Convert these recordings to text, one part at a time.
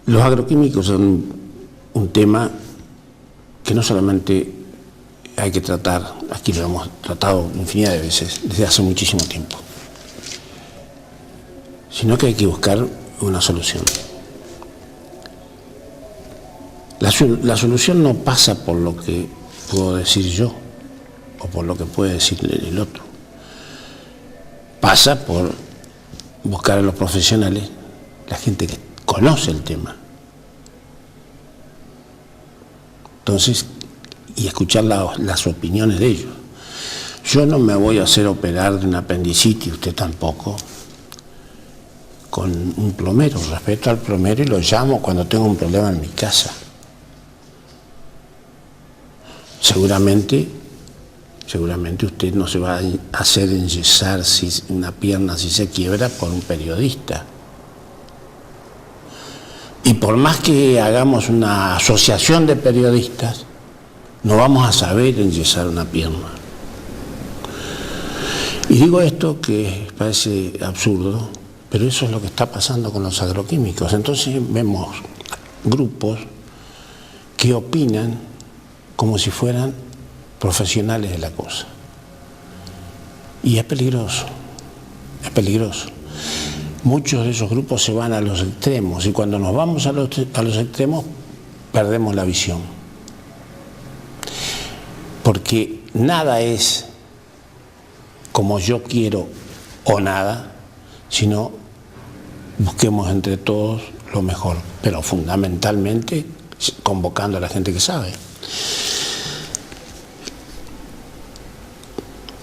Los agroquímicos son un tema que no solamente hay que tratar, aquí lo hemos tratado infinidad de veces, desde hace muchísimo tiempo, sino que hay que buscar una solución. La solución no pasa por lo que puedo decir yo o por lo que puede decir el otro. Pasa por buscar a los profesionales, la gente que conoce el tema. Entonces, y escuchar las opiniones de ellos. Yo no me voy a hacer operar de una apendicitis, usted tampoco, con un plomero. Respeto al plomero y lo llamo cuando tengo un problema en mi casa. Seguramente usted no se va a hacer enyesar una pierna si se quiebra por un periodista. Y por más que hagamos una asociación de periodistas, no vamos a saber enyesar una pierna. Y digo esto que parece absurdo, pero eso es lo que está pasando con los agroquímicos. Entonces vemos grupos que opinan como si fueran profesionales de la cosa. Y es peligroso, es peligroso. Muchos de esos grupos se van a los extremos y cuando nos vamos a los extremos perdemos la visión. Porque nada es como yo quiero o nada, sino busquemos entre todos lo mejor, pero fundamentalmente convocando a la gente que sabe.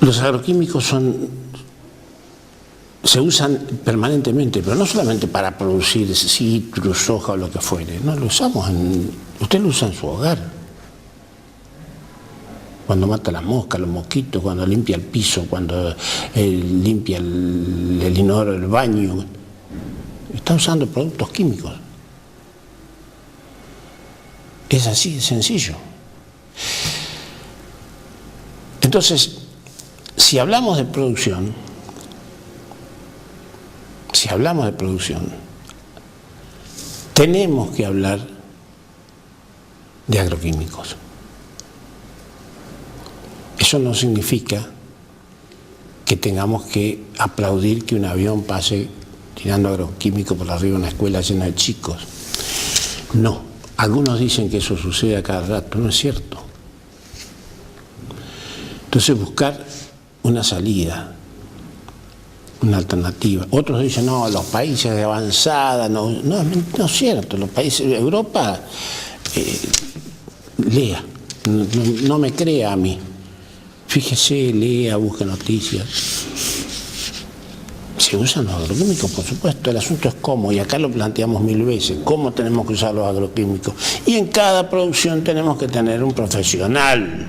Los agroquímicos se usan permanentemente, pero no solamente para producir citros, soja o lo que fuere, no, lo usamos usted lo usa en su hogar. Cuando mata las moscas, los mosquitos, cuando limpia el piso, cuando limpia el inodoro del baño. Está usando productos químicos. Es así de sencillo. Entonces, si hablamos de producción, tenemos que hablar de agroquímicos. Eso no significa que tengamos que aplaudir que un avión pase tirando agroquímicos por arriba de una escuela llena de chicos. No, algunos dicen que eso sucede a cada rato, no es cierto. Entonces buscar una salida, una alternativa. Otros dicen, no, los países de avanzada, no es cierto, los países de Europa, lea, no me crea a mí. Fíjese, lea, busque noticias. Se usan los agroquímicos, por supuesto, el asunto es cómo, y acá lo planteamos 1000 veces, cómo tenemos que usar los agroquímicos. Y en cada producción tenemos que tener un profesional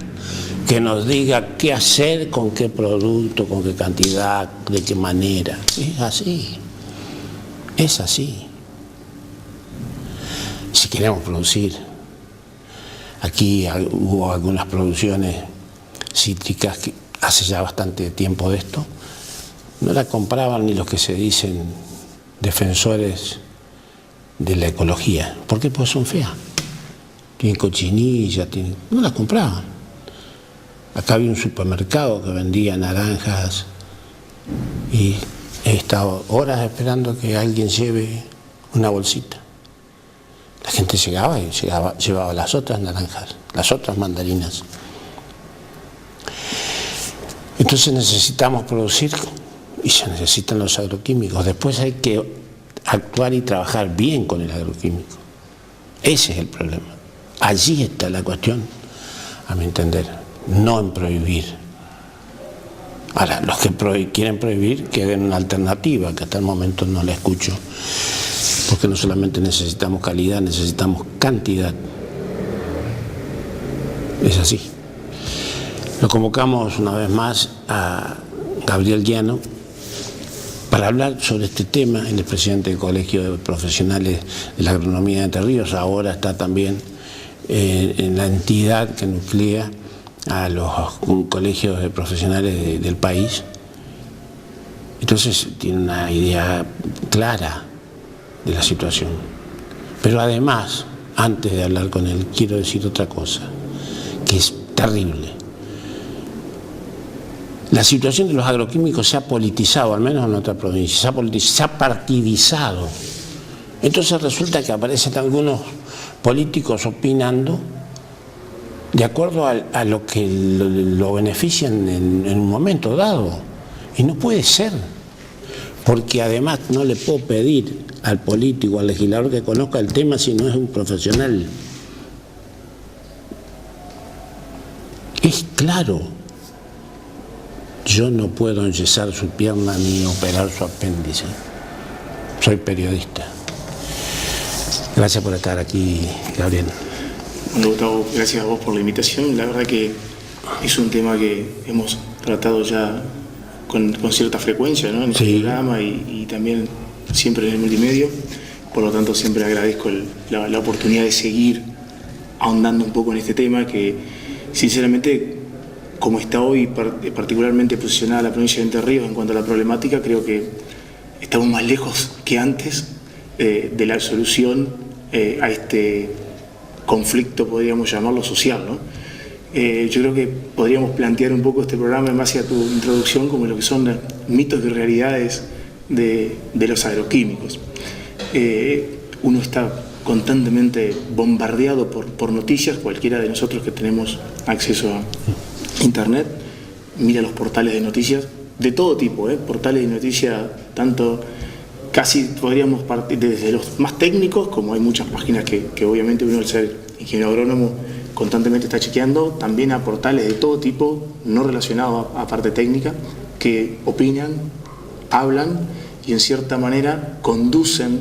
que nos diga qué hacer, con qué producto, con qué cantidad, de qué manera. Es así, es así. Si queremos producir, aquí hubo algunas producciones cítricas que hace ya bastante tiempo de esto, no la compraban ni los que se dicen defensores de la ecología. ¿Por qué? Pues son feas. Tienen cochinilla, no las compraban. Acá había un supermercado que vendía naranjas y he estado horas esperando que alguien lleve una bolsita. La gente llegaba y llevaba las otras naranjas, las otras mandarinas. Entonces necesitamos producir y se necesitan los agroquímicos. Después hay que actuar y trabajar bien con el agroquímico. Ese es el problema. Allí está la cuestión, a mi entender, no en prohibir. Ahora, los que quieren prohibir, que den una alternativa, que hasta el momento no la escucho, porque no solamente necesitamos calidad, necesitamos cantidad. Es así. Lo convocamos una vez más a Gabriel Llano para hablar sobre este tema. Él es presidente del Colegio de Profesionales de la Agronomía de Entre Ríos, ahora está también en la entidad que nuclea a los colegios de profesionales del país. Entonces tiene una idea clara de la situación. Pero además, antes de hablar con él, quiero decir otra cosa, que es terrible. La situación de los agroquímicos se ha politizado, al menos en nuestra provincia, se ha partidizado. Entonces resulta que aparecen algunos políticos opinando de acuerdo a lo que lo benefician en un momento dado. Y no puede ser, porque además no le puedo pedir al político, al legislador que conozca el tema si no es un profesional. Es claro, yo no puedo enyesar su pierna ni operar su apéndice. Soy periodista. Gracias por estar aquí, Gabriel. Bueno, Gustavo, gracias a vos por la invitación. La verdad que es un tema que hemos tratado ya con cierta frecuencia, ¿no?, en este programa y también siempre en el multimedio. Por lo tanto, siempre agradezco la oportunidad de seguir ahondando un poco en este tema que, sinceramente, como está hoy particularmente posicionada la provincia de Entre Ríos en cuanto a la problemática, creo que estamos más lejos que antes de la solución a este conflicto, podríamos llamarlo, social, ¿no? Yo creo que podríamos plantear un poco este programa en base a tu introducción como lo que son mitos y realidades de los agroquímicos. Uno está constantemente bombardeado por noticias, cualquiera de nosotros que tenemos acceso a Internet, mira los portales de noticias de todo tipo, portales de noticias tanto, casi podríamos partir desde los más técnicos, como hay muchas páginas que obviamente uno al ser ingeniero agrónomo constantemente está chequeando, también a portales de todo tipo, no relacionados a parte técnica, que opinan, hablan y en cierta manera conducen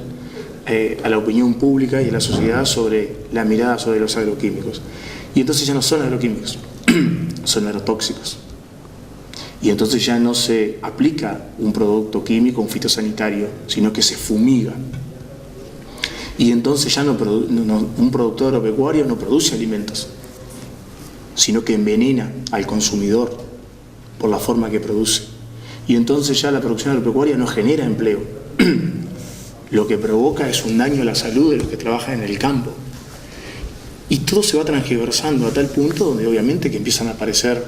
a la opinión pública y a la sociedad sobre la mirada sobre los agroquímicos. Y entonces ya no son agroquímicos, son agrotóxicos. Y entonces ya no se aplica un producto químico, un fitosanitario, sino que se fumiga. Y entonces ya un productor agropecuario no produce alimentos, sino que envenena al consumidor por la forma que produce. Y entonces ya la producción agropecuaria no genera empleo. Lo que provoca es un daño a la salud de los que trabajan en el campo. Y todo se va transgiversando a tal punto donde obviamente que empiezan a aparecer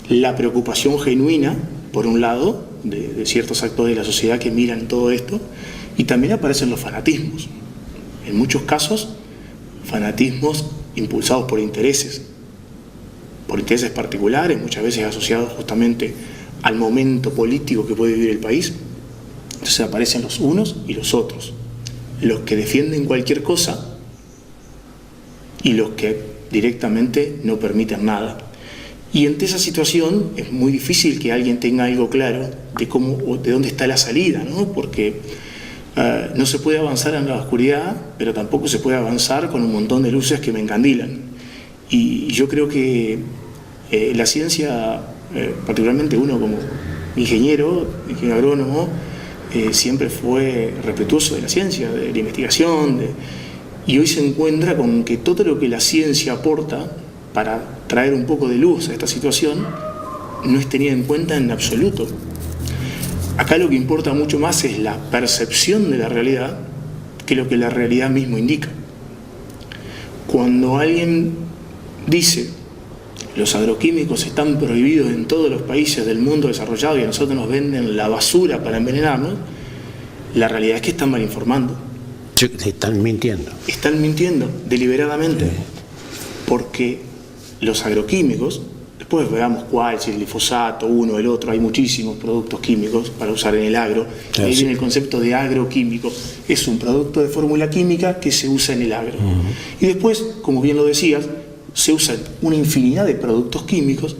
la preocupación genuina, por un lado, de ciertos actores de la sociedad que miran todo esto, y también aparecen los fanatismos. En muchos casos, fanatismos impulsados por intereses particulares, muchas veces asociados justamente al momento político que puede vivir el país. Entonces aparecen los unos y los otros, los que defienden cualquier cosa y los que directamente no permiten nada. Y ante esa situación es muy difícil que alguien tenga algo claro de cómo o de dónde está la salida, ¿no? Porque no se puede avanzar en la oscuridad, pero tampoco se puede avanzar con un montón de luces que me encandilan. Y yo creo que la ciencia, particularmente uno como ingeniero agrónomo, siempre fue respetuoso de la ciencia, de la investigación, y hoy se encuentra con que todo lo que la ciencia aporta para traer un poco de luz a esta situación no es tenida en cuenta en absoluto. Acá lo que importa mucho más es la percepción de la realidad que lo que la realidad mismo indica. Cuando alguien dice los agroquímicos están prohibidos en todos los países del mundo desarrollado y a nosotros nos venden la basura para envenenarnos, la realidad es que están mal informando. Están mintiendo. Están mintiendo deliberadamente, porque los agroquímicos, después veamos cuál, si el glifosato, uno, el otro, hay muchísimos productos químicos para usar en el agro. Ahí viene el concepto de agroquímico. Es un producto de fórmula química que se usa en el agro. Y después, como bien lo decías, se usan una infinidad de productos químicos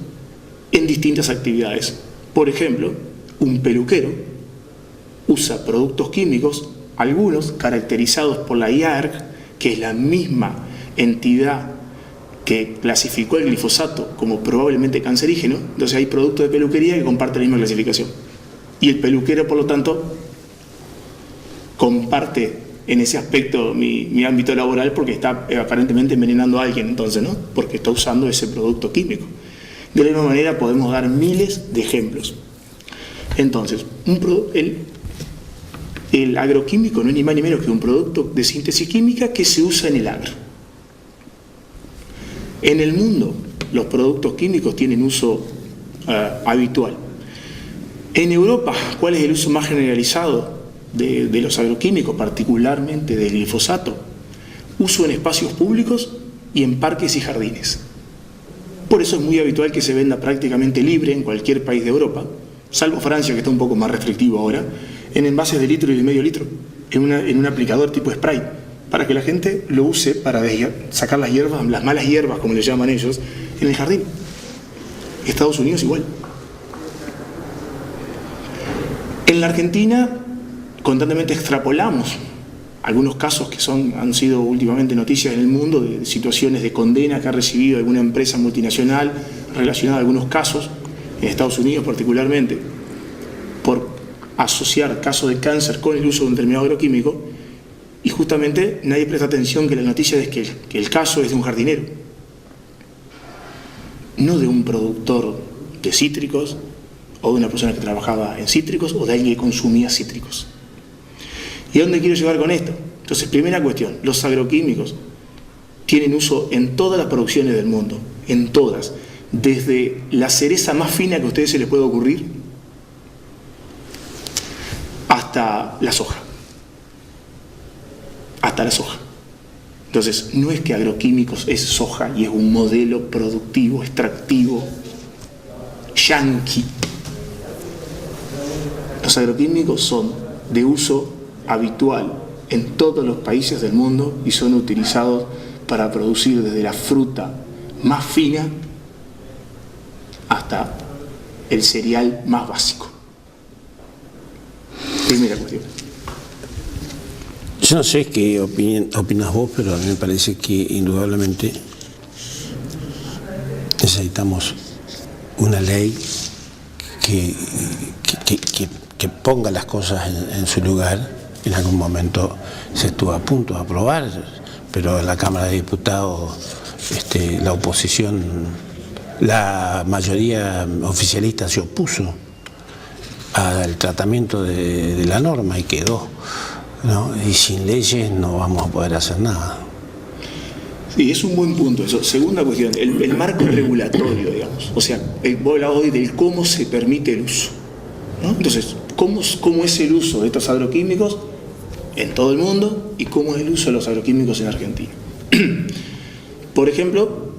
en distintas actividades. Por ejemplo, un peluquero usa productos químicos, algunos caracterizados por la IARC, que es la misma entidad que clasificó el glifosato como probablemente cancerígeno. Entonces hay productos de peluquería que comparten la misma clasificación. Y el peluquero, por lo tanto, comparte en ese aspecto mi ámbito laboral porque está aparentemente envenenando a alguien, entonces, ¿no? Porque está usando ese producto químico. De la misma manera podemos dar miles de ejemplos. Entonces, El agroquímico no es ni más ni menos que un producto de síntesis química que se usa en el agro. En el mundo, los productos químicos tienen uso habitual. En Europa, ¿cuál es el uso más generalizado de los agroquímicos, particularmente del glifosato? Uso en espacios públicos y en parques y jardines. Por eso es muy habitual que se venda prácticamente libre en cualquier país de Europa, salvo Francia, que está un poco más restrictivo ahora, en envases de litro y de medio litro, en un aplicador tipo spray, para que la gente lo use para sacar las hierbas, las malas hierbas, como le llaman ellos, en el jardín. Estados Unidos igual. En la Argentina constantemente extrapolamos algunos casos que han sido últimamente noticias en el mundo de situaciones de condena que ha recibido alguna empresa multinacional relacionada a algunos casos, en Estados Unidos particularmente, por asociar casos de cáncer con el uso de un determinado agroquímico, y justamente nadie presta atención que la noticia es que el caso es de un jardinero, no de un productor de cítricos o de una persona que trabajaba en cítricos o de alguien que consumía cítricos. ¿Y a dónde quiero llegar con esto? Entonces, primera cuestión, los agroquímicos tienen uso en todas las producciones del mundo, en todas, desde la cereza más fina que a ustedes se les puede ocurrir hasta la soja. Hasta la soja. Entonces, no es que agroquímicos es soja y es un modelo productivo, extractivo, yanqui. Los agroquímicos son de uso habitual en todos los países del mundo y son utilizados para producir desde la fruta más fina hasta el cereal más básico. Primera cuestión. Yo no sé qué opinas vos, pero a mí me parece que indudablemente necesitamos una ley que ponga las cosas en su lugar. En algún momento se estuvo a punto de aprobar, pero en la Cámara de Diputados la oposición, la mayoría oficialista se opuso al tratamiento de la norma y quedó, ¿no? Y sin leyes no vamos a poder hacer nada. Sí, es un buen punto eso. Segunda cuestión, el marco regulatorio, digamos. O sea, vos hablabas hoy del cómo se permite el uso, ¿no? Entonces, ¿cómo es el uso de estos agroquímicos en todo el mundo y cómo es el uso de los agroquímicos en Argentina? Por ejemplo,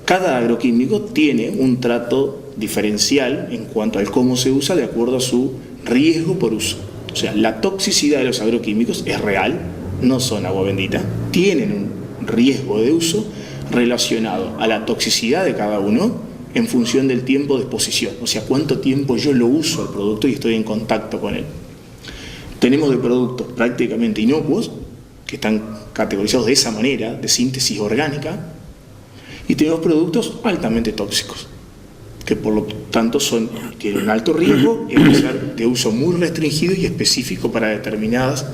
cada agroquímico tiene un trato diferencial en cuanto al cómo se usa de acuerdo a su riesgo por uso. O sea, la toxicidad de los agroquímicos es real, no son agua bendita, tienen un riesgo de uso relacionado a la toxicidad de cada uno en función del tiempo de exposición, o sea, cuánto tiempo yo lo uso el producto y estoy en contacto con él. Tenemos de productos prácticamente inocuos, que están categorizados de esa manera, de síntesis orgánica, y tenemos productos altamente tóxicos, que por lo tanto tienen un alto riesgo y deben ser de uso muy restringido y específico para determinadas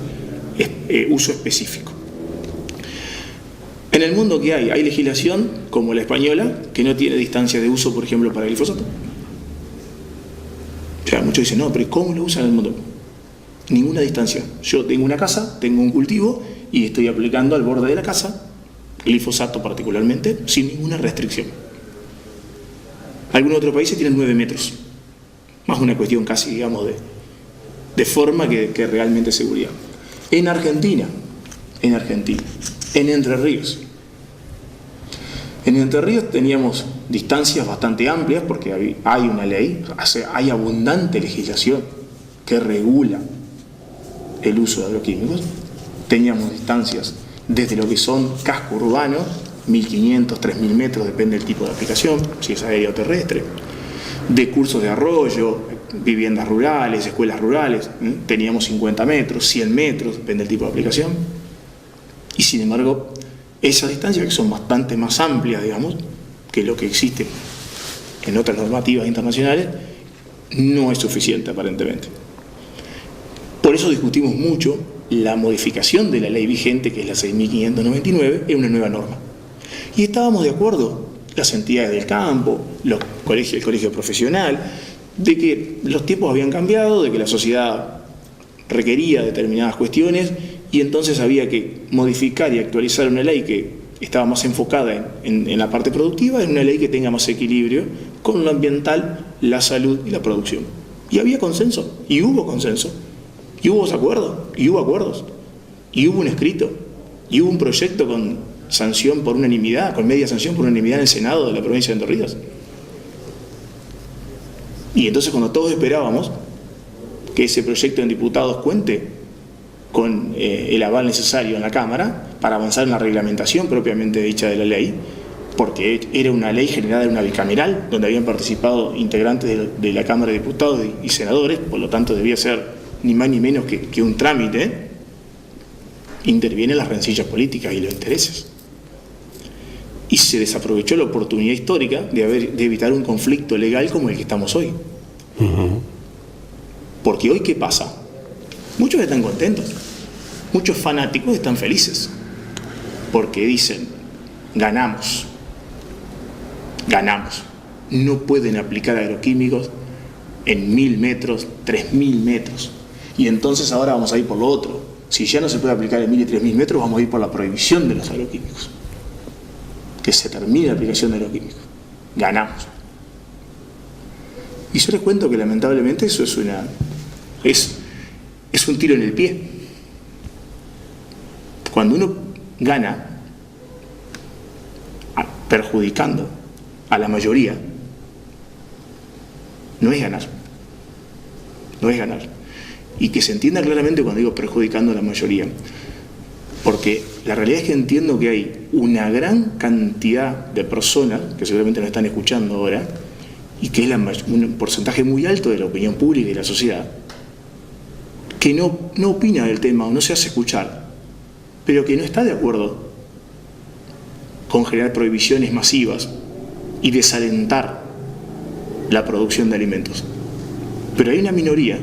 uso específico. En el mundo que hay legislación como la española que no tiene distancia de uso, por ejemplo, para el glifosato. O sea, muchos dicen, no, pero ¿cómo lo usan en el mundo? Ninguna distancia. Yo tengo una casa, tengo un cultivo y estoy aplicando al borde de la casa, glifosato particularmente, sin ninguna restricción. Algunos otros países tienen 9 metros. Más una cuestión casi, digamos, de forma que realmente seguridad. En Argentina, en Entre Ríos. En Entre Ríos teníamos distancias bastante amplias porque hay una ley, hay abundante legislación que regula el uso de agroquímicos. Teníamos distancias desde lo que son casco urbano, 1500, 3000 metros, depende del tipo de aplicación, si es aéreo o terrestre, de cursos de arroyo, viviendas rurales, escuelas rurales, teníamos 50 metros, 100 metros, depende del tipo de aplicación. Y sin embargo, esas distancias, que son bastante más amplias, digamos, que lo que existe en otras normativas internacionales, no es suficiente aparentemente. Por eso discutimos mucho la modificación de la ley vigente, que es la 6.599, en una nueva norma. Y estábamos de acuerdo, las entidades del campo, el colegio profesional, de que los tiempos habían cambiado, de que la sociedad requería determinadas cuestiones y entonces había que modificar y actualizar una ley que estaba más enfocada en la parte productiva, en una ley que tenga más equilibrio con lo ambiental, la salud y la producción. Y había consenso, y hubo consenso, y hubo acuerdos, y hubo acuerdos, y hubo un escrito, y hubo un proyecto con sanción por unanimidad, con media sanción por unanimidad en el Senado de la provincia de Entre Ríos. Y entonces cuando todos esperábamos que ese proyecto en diputados cuente con el aval necesario en la Cámara para avanzar en la reglamentación propiamente dicha de la ley, porque era una ley generada en una bicameral donde habían participado integrantes de la Cámara de Diputados y senadores, por lo tanto debía ser ni más ni menos que un trámite, intervienen las rencillas políticas y los intereses. Y se desaprovechó la oportunidad histórica de evitar un conflicto legal como el que estamos hoy. Porque hoy, ¿qué pasa? Muchos están contentos, muchos fanáticos están felices, porque dicen, ganamos, no pueden aplicar agroquímicos en 1000 metros, 3000 metros, y entonces ahora vamos a ir por lo otro. Si ya no se puede aplicar en 1000 y 3000 metros, vamos a ir por la prohibición de los agroquímicos, que se termine la aplicación de agroquímicos. Ganamos. Y yo les cuento que lamentablemente eso es un tiro en el pie. Cuando uno gana perjudicando a la mayoría, no es ganar. No es ganar. Y que se entienda claramente cuando digo perjudicando a la mayoría, porque la realidad es que entiendo que hay una gran cantidad de personas que seguramente nos están escuchando ahora y que es un porcentaje muy alto de la opinión pública y de la sociedad que no opina del tema o no se hace escuchar, pero que no está de acuerdo con generar prohibiciones masivas y desalentar la producción de alimentos. Pero hay una minoría,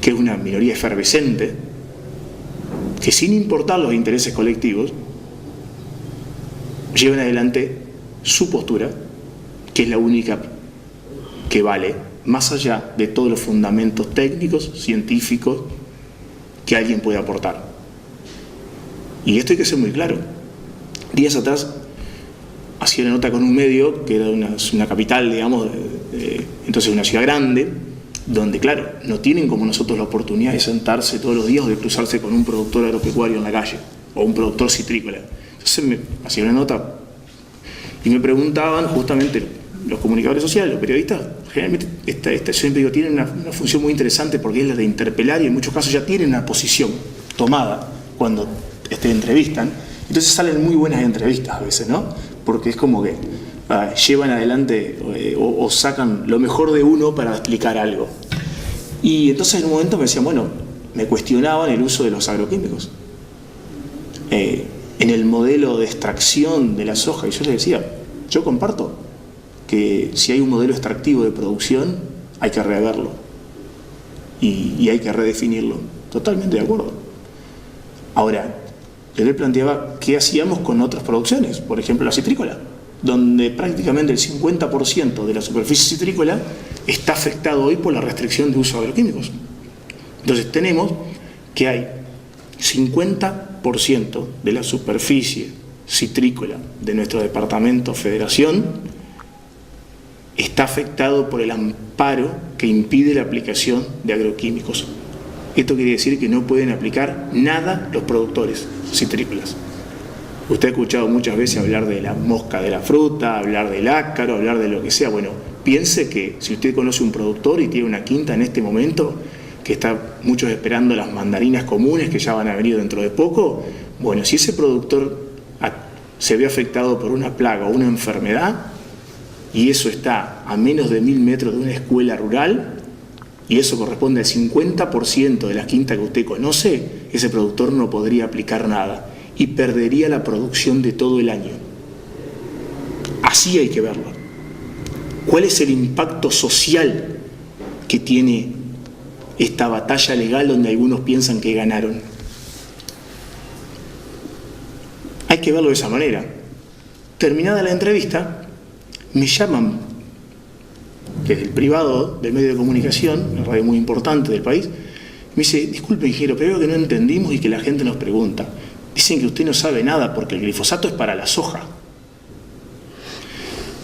que es una minoría efervescente, que sin importar los intereses colectivos, llevan adelante su postura, que es la única que vale, más allá de todos los fundamentos técnicos, científicos, que alguien puede aportar. Y esto hay que ser muy claro. Días atrás hacía una nota con un medio que era una capital, digamos, entonces una ciudad grande, donde, claro, no tienen como nosotros la oportunidad de sentarse todos los días o de cruzarse con un productor agropecuario en la calle o un productor citrícola. Entonces me hacía una nota y me preguntaban justamente los comunicadores sociales, los periodistas, generalmente yo siempre digo, tienen una función muy interesante porque es la de interpelar y en muchos casos ya tienen una posición tomada cuando entrevistan. Entonces salen muy buenas entrevistas a veces, ¿no? Porque es como que llevan adelante o sacan lo mejor de uno para explicar algo. Y entonces en un momento me decían, bueno, me cuestionaban el uso de los agroquímicos en el modelo de extracción de la soja, y yo les decía, yo comparto que si hay un modelo extractivo de producción hay que reverlo y hay que redefinirlo. Totalmente de acuerdo. Ahora, yo le planteaba qué hacíamos con otras producciones, por ejemplo la citrícola, donde prácticamente el 50% de la superficie citrícola está afectado hoy por la restricción de uso de agroquímicos. Entonces tenemos que hay 50% de la superficie citrícola de nuestro departamento federación está afectado por el amparo que impide la aplicación de agroquímicos. Esto quiere decir que no pueden aplicar nada los productores citrícolas. Usted ha escuchado muchas veces hablar de la mosca de la fruta, hablar del ácaro, hablar de lo que sea. Bueno, piense que si usted conoce un productor y tiene una quinta en este momento, que está muchos esperando las mandarinas comunes que ya van a venir dentro de poco, bueno, si ese productor se ve afectado por una plaga o una enfermedad, y eso está a menos de 1000 metros de una escuela rural, y eso corresponde al 50% de la quinta que usted conoce, ese productor no podría aplicar nada y perdería la producción de todo el año. Así hay que verlo. ¿Cuál es el impacto social que tiene esta batalla legal donde algunos piensan que ganaron? Hay que verlo de esa manera. Terminada la entrevista, me llaman desde el privado del medio de comunicación, una radio muy importante del país, Me dice, disculpe ingeniero, pero algo que no entendimos y que la gente nos pregunta. Dicen que usted no sabe nada porque el glifosato es para la soja.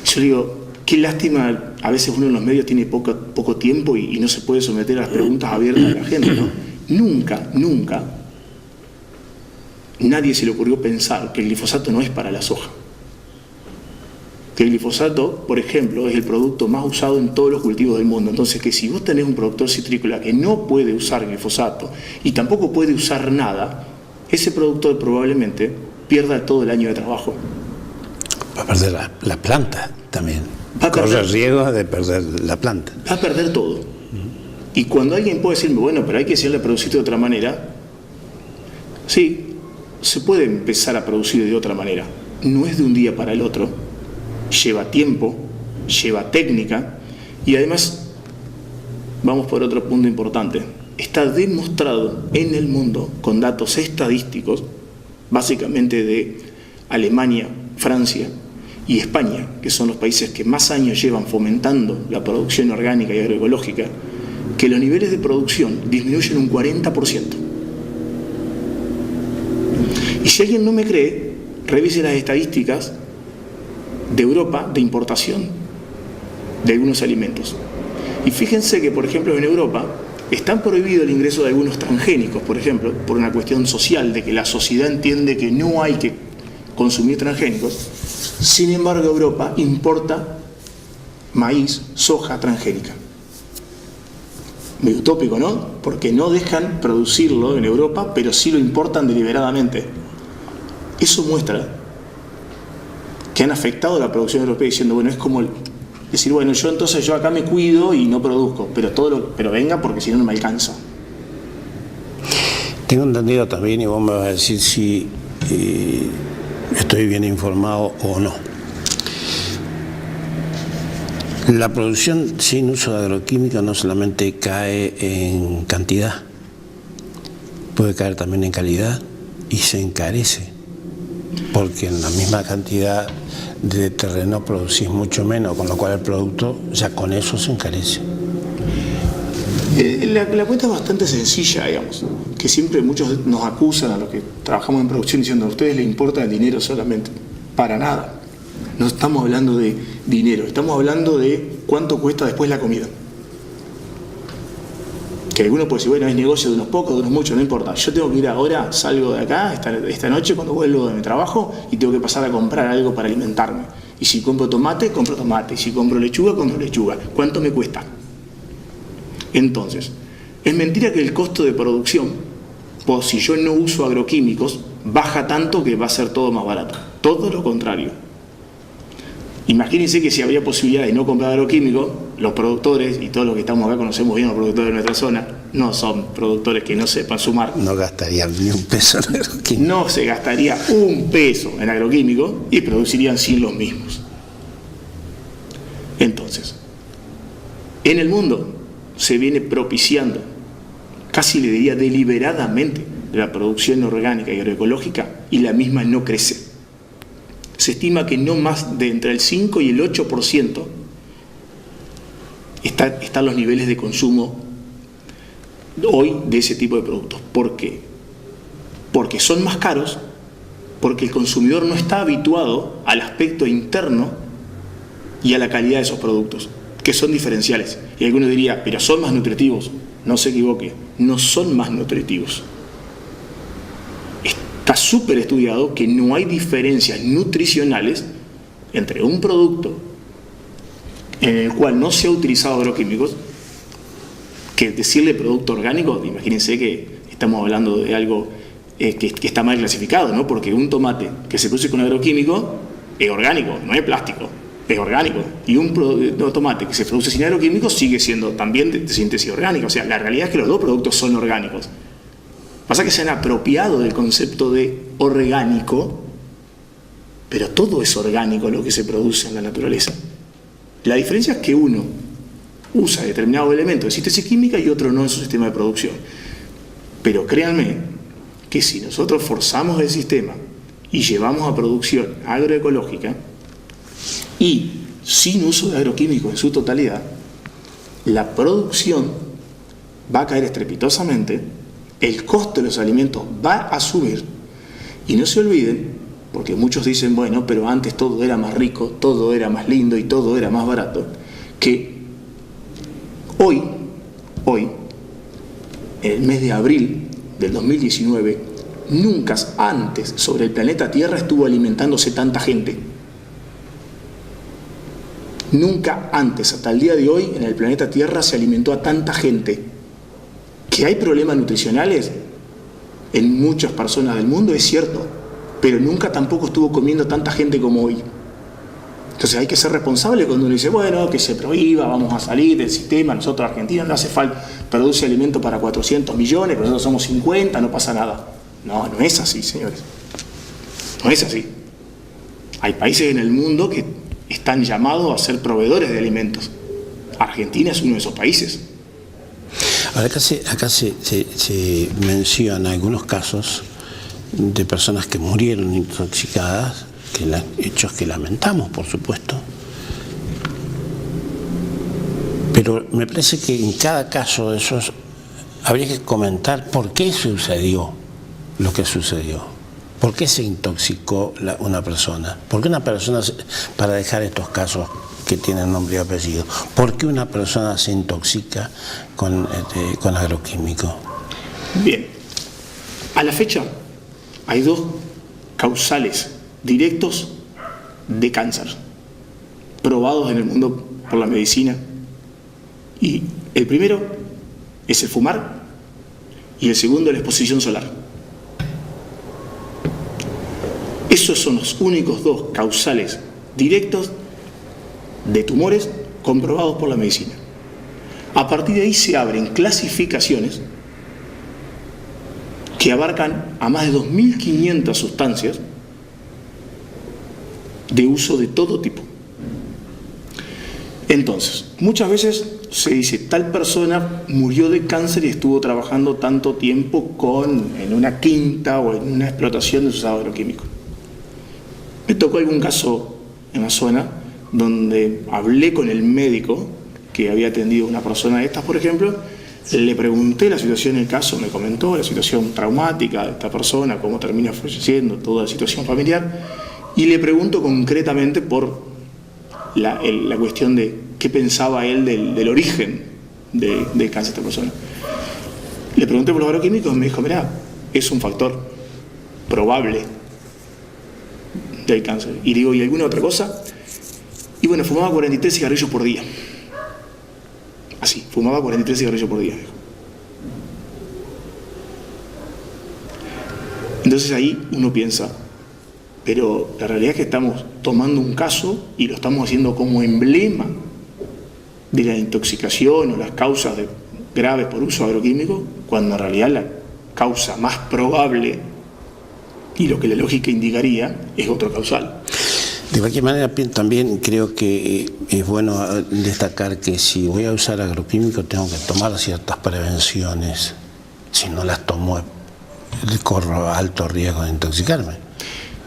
Yo digo, qué lástima, a veces uno en los medios tiene poco tiempo y no se puede someter a las preguntas abiertas de la gente, ¿no? Nunca nadie se le ocurrió pensar que el glifosato no es para la soja. Que el glifosato, por ejemplo, es el producto más usado en todos los cultivos del mundo. Entonces, que si vos tenés un productor citrícola que no puede usar glifosato y tampoco puede usar nada, ese productor probablemente pierda todo el año de trabajo. Va a perder la planta también. Corre riesgo de perder la planta. Va a perder todo. Y cuando alguien puede decirme, bueno, pero hay que enseñarle a producir de otra manera, sí, se puede empezar a producir de otra manera. No es de un día para el otro. Lleva tiempo, lleva técnica y además, vamos por otro punto importante, está demostrado en el mundo con datos estadísticos, básicamente de Alemania, Francia y España, que son los países que más años llevan fomentando la producción orgánica y agroecológica, que los niveles de producción disminuyen un 40%. Y si alguien no me cree, revise las estadísticas de Europa de importación de algunos alimentos. Y fíjense que, por ejemplo, en Europa está prohibido el ingreso de algunos transgénicos, por ejemplo, por una cuestión social, de que la sociedad entiende que no hay que consumir transgénicos. Sin embargo, Europa importa maíz, soja transgénica. Medio utópico, ¿no? Porque no dejan producirlo en Europa, pero sí lo importan deliberadamente. Eso muestra que han afectado la producción europea diciendo, bueno, es como decir, bueno, yo acá me cuido y no produzco, pero venga porque si no, no me alcanza. Tengo entendido también, y vos me vas a decir si estoy bien informado o no. La producción sin uso de agroquímicos no solamente cae en cantidad, puede caer también en calidad y se encarece, porque en la misma cantidad de terreno producís mucho menos, con lo cual el producto ya con eso se encarece. La cuenta es bastante sencilla, digamos, que siempre muchos nos acusan a los que trabajamos en producción diciendo a ustedes les importa el dinero solamente. Para nada. No estamos hablando de dinero, estamos hablando de cuánto cuesta después la comida. Que alguno puede decir, bueno, es negocio de unos pocos, de unos muchos, no importa. Yo tengo que ir ahora, salgo de acá, esta noche cuando vuelvo de mi trabajo y tengo que pasar a comprar algo para alimentarme. Y si compro tomate, compro tomate. Y si compro lechuga, compro lechuga. ¿Cuánto me cuesta? Entonces, es mentira que el costo de producción, pues si yo no uso agroquímicos, baja tanto que va a ser todo más barato. Todo lo contrario. Imagínense que si habría posibilidad de no comprar agroquímicos, los productores, y todos los que estamos acá conocemos bien a los productores de nuestra zona, no son productores que no sepan sumar. No gastarían ni un peso en agroquímicos. No se gastaría un peso en agroquímicos y producirían 100 los mismos. Entonces, en el mundo se viene propiciando, casi le diría deliberadamente, la producción orgánica y agroecológica y la misma no crece. Se estima que no más de entre el 5 y el 8% están los niveles de consumo hoy de ese tipo de productos. ¿Por qué? Porque son más caros, porque el consumidor no está habituado al aspecto interno y a la calidad de esos productos, que son diferenciales. Y alguno diría, pero son más nutritivos. No se equivoque, no son más nutritivos. Está súper estudiado que no hay diferencias nutricionales entre un producto en el cual no se ha utilizado agroquímicos, que decirle producto orgánico. Imagínense que estamos hablando de algo que está mal clasificado, ¿no? Porque un tomate que se produce con agroquímico es orgánico, no es plástico, es orgánico. Y un tomate que se produce sin agroquímicos sigue siendo también de síntesis orgánica. O sea, la realidad es que los dos productos son orgánicos. Pasa que se han apropiado del concepto de orgánico, pero todo es orgánico lo que se produce en la naturaleza. La diferencia es que uno usa determinado elemento de síntesis química y otro no en su sistema de producción. Pero créanme que si nosotros forzamos el sistema y llevamos a producción agroecológica y sin uso de agroquímicos en su totalidad, la producción va a caer estrepitosamente, el costo de los alimentos va a subir, y no se olviden, porque muchos dicen, bueno, pero antes todo era más rico, todo era más lindo y todo era más barato, que hoy, en el mes de abril del 2019, nunca antes sobre el planeta Tierra estuvo alimentándose tanta gente. Nunca antes, hasta el día de hoy, en el planeta Tierra se alimentó a tanta gente. Que hay problemas nutricionales en muchas personas del mundo, es cierto, pero nunca tampoco estuvo comiendo tanta gente como hoy. Entonces hay que ser responsable cuando uno dice, bueno, que se prohíba, vamos a salir del sistema, nosotros Argentina no hace falta, produce alimento para 400 millones, nosotros somos 50, no pasa nada. No, no es así, señores. No es así. Hay países en el mundo que están llamados a ser proveedores de alimentos. Argentina es uno de esos países. Ahora acá se menciona algunos casos de personas que murieron intoxicadas, hechos que lamentamos, por supuesto. Pero me parece que en cada caso de esos habría que comentar por qué sucedió lo que sucedió. ¿Por qué se intoxicó una persona? ¿Por qué una persona, para dejar estos casos que tienen nombre y apellido, por qué una persona se intoxica con agroquímico? Bien, a la fecha hay 2 causales directos de cáncer probados en el mundo por la medicina, y el primero es el fumar y el segundo la exposición solar. Esos son los únicos 2 causales directos de tumores comprobados por la medicina. A partir de ahí se abren clasificaciones que abarcan a más de 2.500 sustancias de uso de todo tipo. Entonces, muchas veces se dice, tal persona murió de cáncer y estuvo trabajando tanto tiempo en una quinta o en una explotación de sus agroquímicos. Me tocó algún caso en la zona donde hablé con el médico que había atendido a una persona de estas, por ejemplo, le pregunté la situación del caso, me comentó la situación traumática de esta persona, cómo termina falleciendo, toda la situación familiar, y le pregunto concretamente por la cuestión de qué pensaba él del origen del cáncer de esta persona. Le pregunté por los agroquímicos y me dijo, mirá, es un factor probable del cáncer. Y digo, ¿y alguna otra cosa? Y bueno, fumaba 43 cigarrillos por día. Así, fumaba 43 cigarrillos por día. Entonces ahí uno piensa, pero la realidad es que estamos tomando un caso y lo estamos haciendo como emblema de la intoxicación o las causas graves por uso agroquímico, cuando en realidad la causa más probable y lo que la lógica indicaría es otro causal. De cualquier manera, también creo que es bueno destacar que si voy a usar agroquímicos tengo que tomar ciertas prevenciones. Si no las tomo, corro alto riesgo de intoxicarme.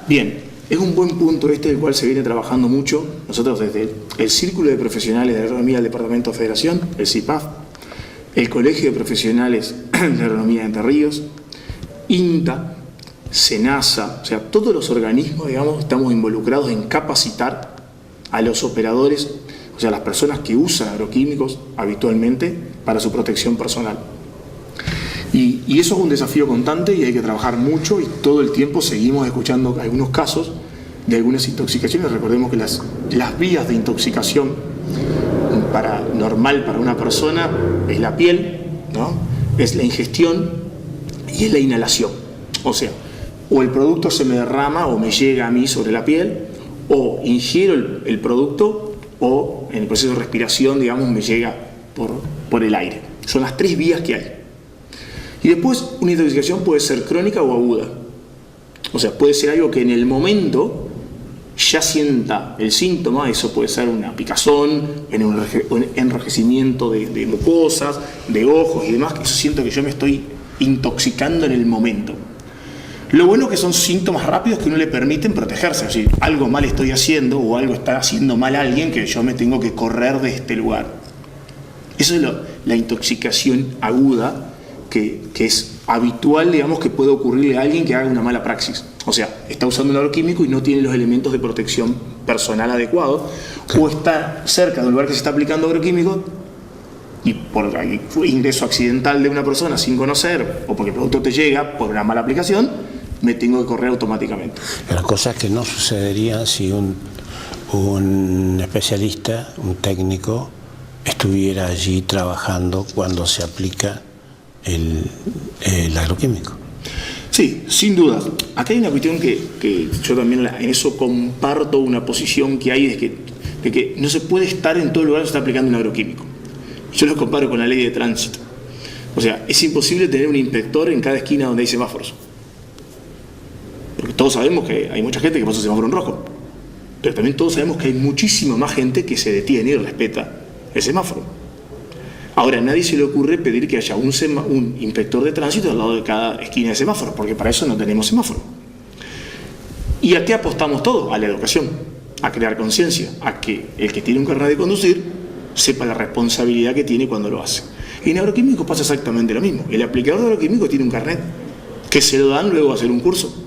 Bien, es un buen punto del cual se viene trabajando mucho. Nosotros desde el Círculo de Profesionales de Agronomía del Departamento de Federación, el CIPAF, el Colegio de Profesionales de Agronomía de Entre Ríos, INTA, SENASA, o sea, todos los organismos, digamos, estamos involucrados en capacitar a los operadores, o sea, las personas que usan agroquímicos habitualmente para su protección personal. Y eso es un desafío constante y hay que trabajar mucho, y todo el tiempo seguimos escuchando algunos casos de algunas intoxicaciones. Recordemos que las vías de intoxicación normal para una persona es la piel, ¿no? Es la ingestión y es la inhalación. O sea, o el producto se me derrama o me llega a mí sobre la piel, o ingiero el producto, o en el proceso de respiración, digamos, me llega por el aire. Son las 3 vías que hay. Y después una intoxicación puede ser crónica o aguda. O sea, puede ser algo que en el momento ya sienta el síntoma, eso puede ser una picazón, un enrojecimiento de mucosas, de ojos y demás, que eso siento que yo me estoy intoxicando en el momento. Lo bueno es que son síntomas rápidos que no le permiten protegerse. Es decir, algo mal estoy haciendo o algo está haciendo mal a alguien que yo me tengo que correr de este lugar. Eso es la intoxicación aguda que es habitual, digamos, que puede ocurrirle a alguien que haga una mala praxis. O sea, está usando un agroquímico y no tiene los elementos de protección personal adecuados, o está cerca de un lugar que se está aplicando agroquímico y por ingreso accidental de una persona sin conocer, o porque el producto te llega por una mala aplicación, me tengo que correr automáticamente. Las cosas que no sucederían si un especialista, un técnico, estuviera allí trabajando cuando se aplica el agroquímico. Sí, sin duda. Acá hay una cuestión que yo también en eso comparto una posición que hay de que no se puede estar en todo lugar donde se está aplicando un agroquímico. Yo lo comparo con la ley de tránsito. O sea, es imposible tener un inspector en cada esquina donde hay semáforos. Porque todos sabemos que hay mucha gente que pasa el semáforo en rojo. Pero también todos sabemos que hay muchísima más gente que se detiene y respeta el semáforo. Ahora, a nadie se le ocurre pedir que haya un inspector de tránsito al lado de cada esquina de semáforo, porque para eso no tenemos semáforo. ¿Y a qué apostamos todos? A la educación, a crear conciencia, a que el que tiene un carnet de conducir sepa la responsabilidad que tiene cuando lo hace. Y en agroquímico pasa exactamente lo mismo. El aplicador de agroquímico tiene un carnet que se lo dan luego de hacer un curso.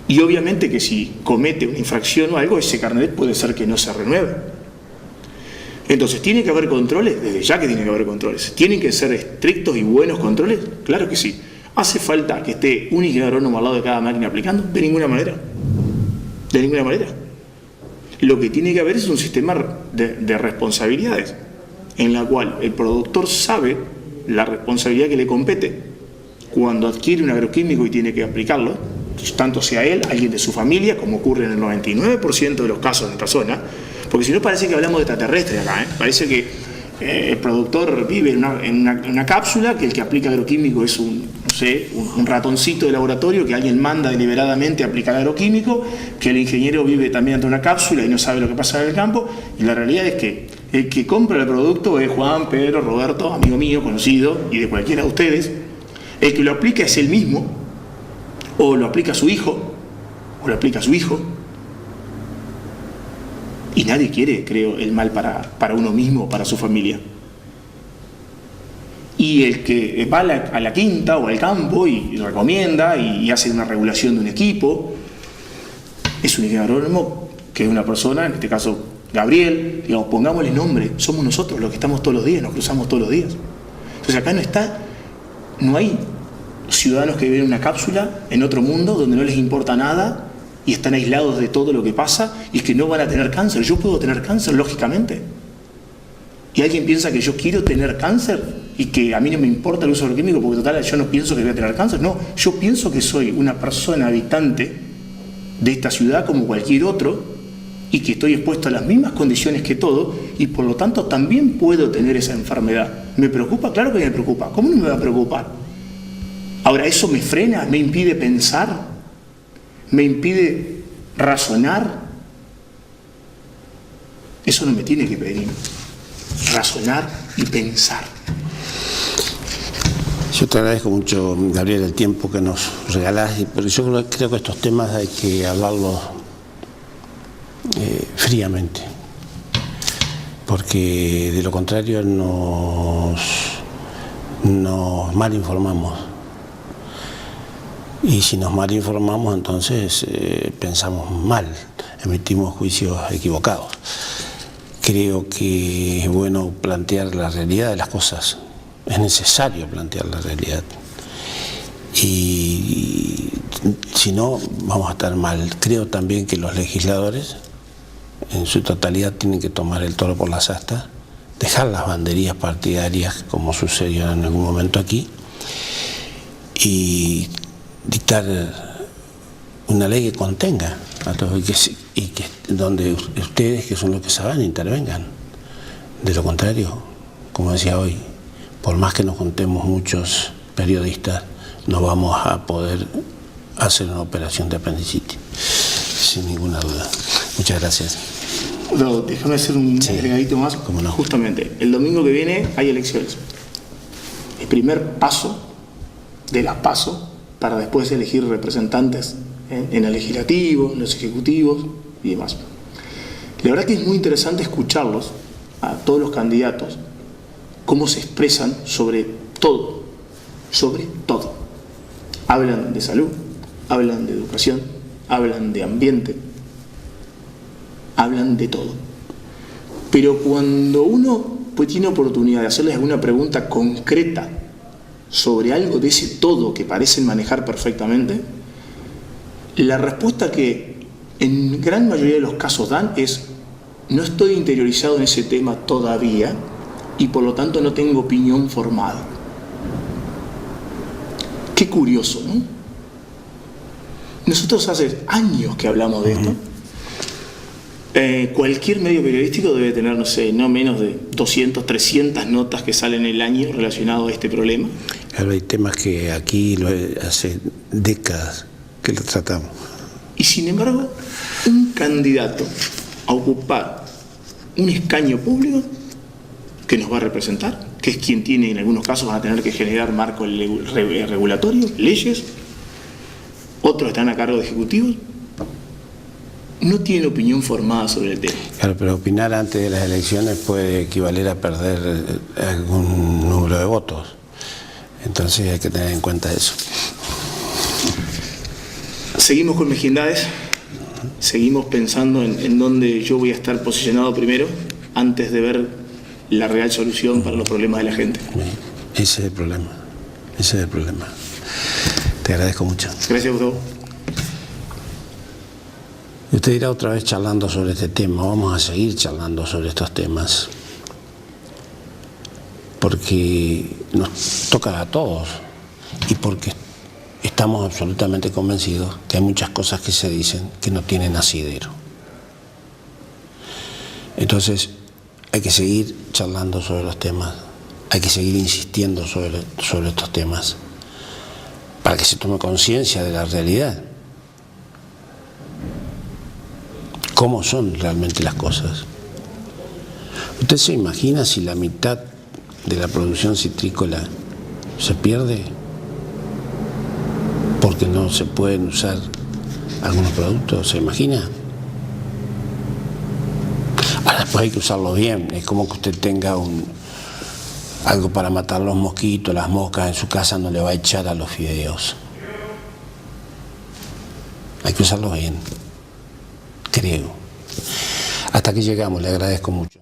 Y obviamente que si comete una infracción o algo, ese carnet puede ser que no se renueve. Entonces, ¿tiene que haber controles? Desde ya que tiene que haber controles. ¿Tienen que ser estrictos y buenos controles? Claro que sí. ¿Hace falta que esté un ingeniero agrónomo al lado de cada máquina aplicando? De ninguna manera. De ninguna manera. Lo que tiene que haber es un sistema de responsabilidades, en la cual el productor sabe la responsabilidad que le compete cuando adquiere un agroquímico y tiene que aplicarlo, tanto sea él, alguien de su familia, como ocurre en el 99% de los casos en nuestra zona. Porque si no parece que hablamos de extraterrestres acá, ¿eh? Parece que el productor vive en una cápsula, que el que aplica agroquímico es un ratoncito de laboratorio que alguien manda deliberadamente a aplicar agroquímico, que el ingeniero vive también dentro de una cápsula y no sabe lo que pasa en el campo, y la realidad es que el que compra el producto es Juan, Pedro, Roberto, amigo mío, conocido, y de cualquiera de ustedes. El que lo aplica es él mismo, o lo aplica su hijo, o lo aplica su hijo. Y nadie quiere, creo, el mal para uno mismo o para su familia. Y el que va a la quinta o al campo y recomienda y hace una regulación de un equipo, es un ingeniero agrónomo que es una persona, en este caso Gabriel, digamos, pongámosle nombre, somos nosotros los que estamos todos los días, nos cruzamos todos los días. Entonces acá no hay ciudadanos que viven en una cápsula en otro mundo donde no les importa nada y están aislados de todo lo que pasa y que no van a tener cáncer. Yo puedo tener cáncer, lógicamente. Y alguien piensa que yo quiero tener cáncer y que a mí no me importa el uso agroquímico porque total yo no pienso que voy a tener cáncer. No, yo pienso que soy una persona habitante de esta ciudad como cualquier otro y que estoy expuesto a las mismas condiciones que todo y por lo tanto también puedo tener esa enfermedad. ¿Me preocupa? Claro que me preocupa. ¿Cómo no me va a preocupar? Ahora, ¿eso me frena? ¿Me impide pensar? ¿Me impide razonar? Eso no me tiene que pedir. Razonar y pensar. Yo te agradezco mucho, Gabriel, el tiempo que nos regalás, porque yo creo que estos temas hay que hablarlos fríamente, porque de lo contrario nos mal informamos. Y si nos mal informamos, entonces pensamos mal, emitimos juicios equivocados. Creo que es bueno plantear la realidad de las cosas, es necesario plantear la realidad. Y si no, vamos a estar mal. Creo también que los legisladores, en su totalidad, tienen que tomar el toro por las astas, dejar las banderías partidarias, como sucedió en algún momento aquí, y dictar una ley que contenga a todos y que donde ustedes, que son los que saben, intervengan. De lo contrario, como decía hoy, por más que nos contemos muchos periodistas, no vamos a poder hacer una operación de apendicitis, sin ninguna duda. Muchas gracias. Pero déjame hacer un agregadito más. ¿Cómo no? Justamente, el domingo que viene hay elecciones. El primer paso de las PASO para después elegir representantes en el legislativo, en los ejecutivos y demás. La verdad que es muy interesante escucharlos, a todos los candidatos, cómo se expresan sobre todo, sobre todo. Hablan de salud, hablan de educación, hablan de ambiente, hablan de todo. Pero cuando uno pues tiene oportunidad de hacerles alguna pregunta concreta sobre algo de ese todo que parecen manejar perfectamente, la respuesta que en gran mayoría de los casos dan es: no estoy interiorizado en ese tema todavía y por lo tanto no tengo opinión formada. Qué curioso, ¿no? Nosotros hace años que hablamos de esto. Cualquier medio periodístico debe tener, no sé, no menos de 200, 300 notas que salen el año relacionadas a este problema. Claro, hay temas que aquí hace décadas que los tratamos. Y sin embargo, un candidato a ocupar un escaño público que nos va a representar, que es quien tiene, en algunos casos va a tener que generar marco regulatorio, leyes, otros están a cargo de ejecutivos, no tiene opinión formada sobre el tema. Claro, pero opinar antes de las elecciones puede equivaler a perder algún número de votos. Entonces hay que tener en cuenta eso. Seguimos con mezquindades, seguimos pensando en dónde yo voy a estar posicionado primero, antes de ver la real solución para los problemas de la gente. Ese es el problema, ese es el problema. Te agradezco mucho. Gracias, Gustavo. Usted irá otra vez charlando sobre este tema, vamos a seguir charlando sobre estos temas, porque nos toca a todos y porque estamos absolutamente convencidos que hay muchas cosas que se dicen que no tienen asidero. Entonces hay que seguir charlando sobre los temas, hay que seguir insistiendo sobre estos temas para que se tome conciencia de la realidad. ¿Cómo son realmente las cosas? ¿Usted se imagina si la mitad de la producción citrícola se pierde porque no se pueden usar algunos productos? ¿Se imagina? Ahora después hay que usarlo bien. Es como que usted tenga algo para matar los mosquitos, las moscas en su casa, no le va a echar a los fideos. Hay que usarlo bien. Creo. Hasta aquí llegamos, le agradezco mucho.